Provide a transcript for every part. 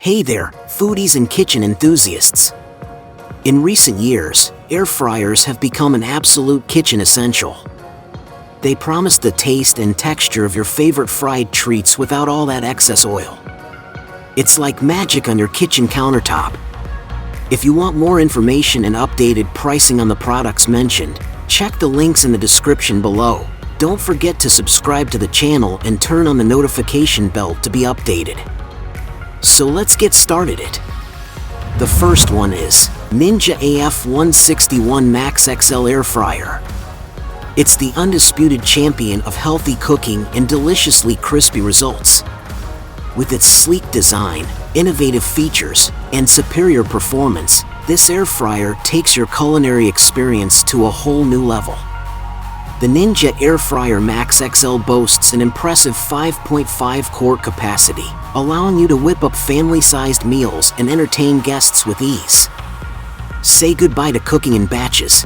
Hey there, foodies and kitchen enthusiasts. In recent years, air fryers have become an absolute kitchen essential. They promise the taste and texture of your favorite fried treats without all that excess oil. It's like magic on your kitchen countertop. If you want more information and updated pricing on the products mentioned, check the links in the description below. Don't forget to subscribe to the channel and turn on the notification bell to be updated. So let's get started it. The first one is Ninja AF161 Max XL Air Fryer. It's the undisputed champion of healthy cooking and deliciously crispy results. With its sleek design, innovative features, and superior performance, this air fryer takes your culinary experience to a whole new level. The Ninja Air Fryer Max XL boasts an impressive 5.5 quart capacity, allowing you to whip up family-sized meals and entertain guests with ease. Say goodbye to cooking in batches.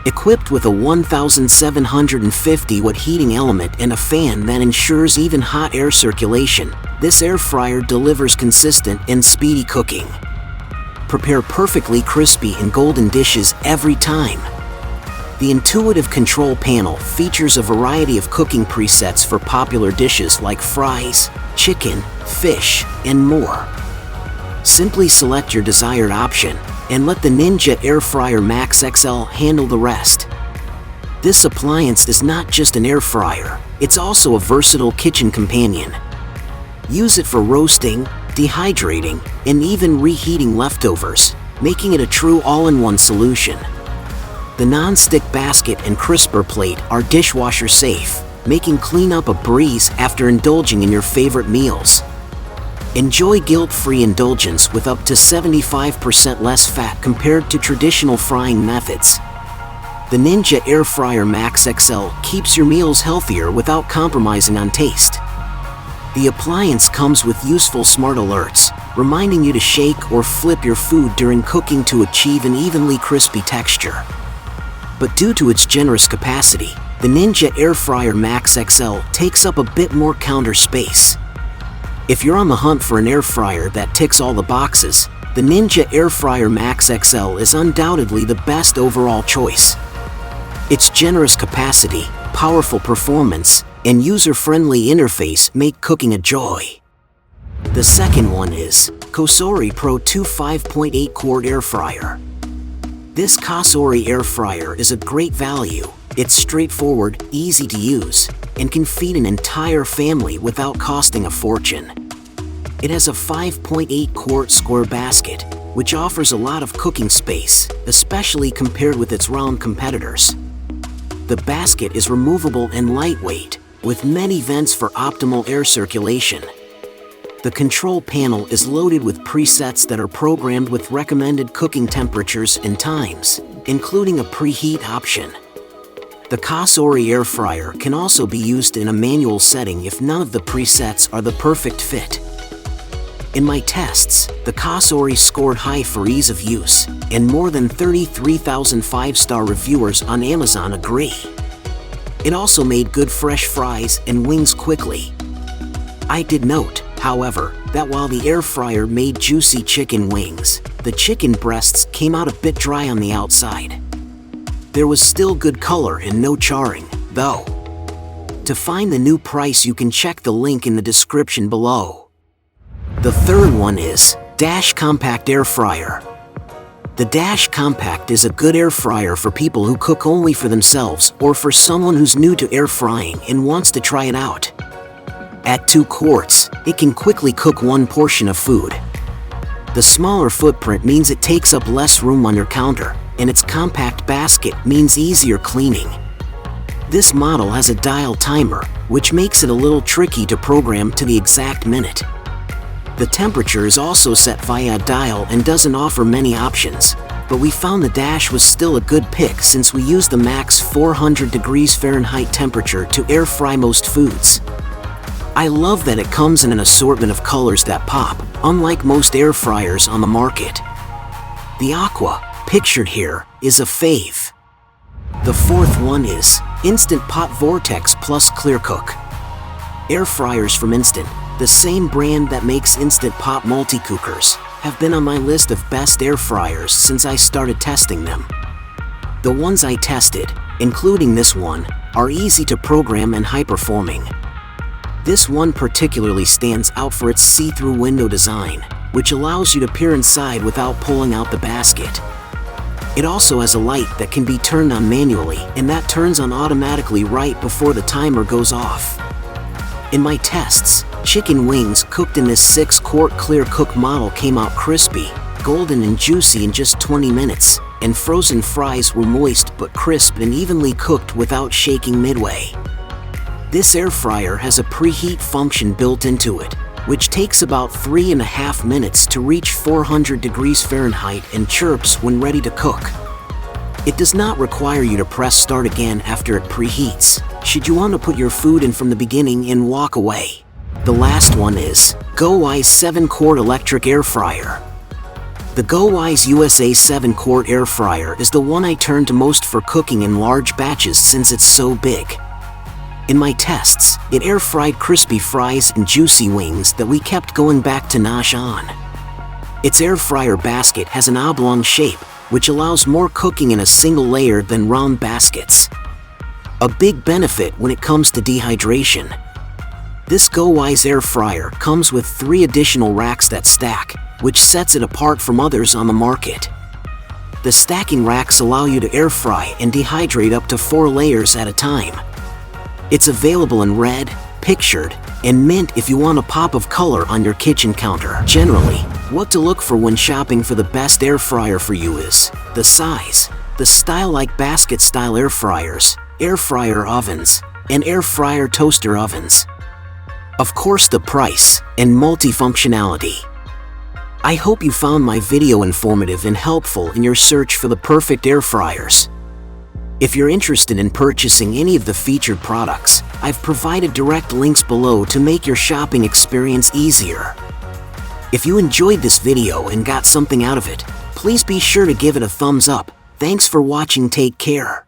Equipped with a 1,750 watt heating element and a fan that ensures even hot air circulation, this air fryer delivers consistent and speedy cooking. Prepare perfectly crispy and golden dishes every time. The intuitive control panel features a variety of cooking presets for popular dishes like fries, chicken, fish, and more. Simply select your desired option and let the Ninja Air Fryer Max XL handle the rest. This appliance is not just an air fryer, it's also a versatile kitchen companion. Use it for roasting, dehydrating, and even reheating leftovers, making it a true all-in-one solution. The non-stick basket and crisper plate are dishwasher safe, making cleanup a breeze after indulging in your favorite meals. Enjoy guilt-free indulgence with up to 75% less fat compared to traditional frying methods. The Ninja Air Fryer Max XL keeps your meals healthier without compromising on taste. The appliance comes with useful smart alerts, reminding you to shake or flip your food during cooking to achieve an evenly crispy texture. But due to its generous capacity, the Ninja Air Fryer Max XL takes up a bit more counter space. If you're on the hunt for an air fryer that ticks all the boxes, the Ninja Air Fryer Max XL is undoubtedly the best overall choice. Its generous capacity, powerful performance, and user-friendly interface make cooking a joy. The second one is COSORI Pro 2 5.8 quart air fryer. This COSORI air fryer is a great value. It's straightforward, easy to use, and can feed an entire family without costing a fortune. It has a 5.8 quart square basket, which offers a lot of cooking space, especially compared with its round competitors. The basket is removable and lightweight, with many vents for optimal air circulation. The control panel is loaded with presets that are programmed with recommended cooking temperatures and times, including a preheat option. The COSORI air fryer can also be used in a manual setting if none of the presets are the perfect fit. In my tests, the COSORI scored high for ease of use, and more than 33,000 5-star reviewers on Amazon agree. It also made good fresh fries and wings quickly. I did note, however, that while the air fryer made juicy chicken wings, the chicken breasts came out a bit dry on the outside. There was still good color and no charring, though. To find the new price, you can check the link in the description below. The third one is Dash Compact Air Fryer. The Dash Compact is a good air fryer for people who cook only for themselves or for someone who's new to air frying and wants to try it out. At 2 quarts, it can quickly cook one portion of food. The smaller footprint means it takes up less room on your counter, and its compact basket means easier cleaning. This model has a dial timer, which makes it a little tricky to program to the exact minute. The temperature is also set via a dial and doesn't offer many options, but we found the Dash was still a good pick since we used the max 400 degrees Fahrenheit temperature to air fry most foods. I love that it comes in an assortment of colors that pop, unlike most air fryers on the market. The aqua, pictured here, is a fave. The fourth one is Instant Pot Vortex plus ClearCook. Air fryers from Instant the same brand that makes Instant Pot multi-cookers, have been on my list of best air fryers since I started testing them. The ones I tested, including this one, are easy to program and high-performing. This one particularly stands out for its see-through window design, which allows you to peer inside without pulling out the basket. It also has a light that can be turned on manually, and that turns on automatically right before the timer goes off. In my tests, chicken wings cooked in this 6-quart ClearCook model came out crispy, golden and juicy in just 20 minutes, and frozen fries were moist but crisp and evenly cooked without shaking midway. This air fryer has a preheat function built into it, which takes about 3.5 minutes to reach 400 degrees Fahrenheit and chirps when ready to cook. It does not require you to press start again after it preheats, should you want to put your food in from the beginning and walk away. The last one is GoWISE 7-quart electric air fryer. The GoWISE USA 7-quart air fryer is the one I turn to most for cooking in large batches since it's so big. In my tests, it air-fried crispy fries and juicy wings that we kept going back to nosh on. Its air fryer basket has an oblong shape, which allows more cooking in a single layer than round baskets. A big benefit when it comes to dehydration. This GoWISE air fryer comes with 3 additional racks that stack, which sets it apart from others on the market. The stacking racks allow you to air fry and dehydrate up to 4 layers at a time. It's available in red, pictured, and mint if you want a pop of color on your kitchen counter. Generally, what to look for when shopping for the best air fryer for you is the size, the style like basket-style air fryers, air fryer ovens, and air fryer toaster ovens. Of course, the price and multifunctionality. I hope you found my video informative and helpful in your search for the perfect air fryers. If you're interested in purchasing any of the featured products, I've provided direct links below to make your shopping experience easier. If you enjoyed this video and got something out of it, please be sure to give it a thumbs up. Thanks for watching. Take care.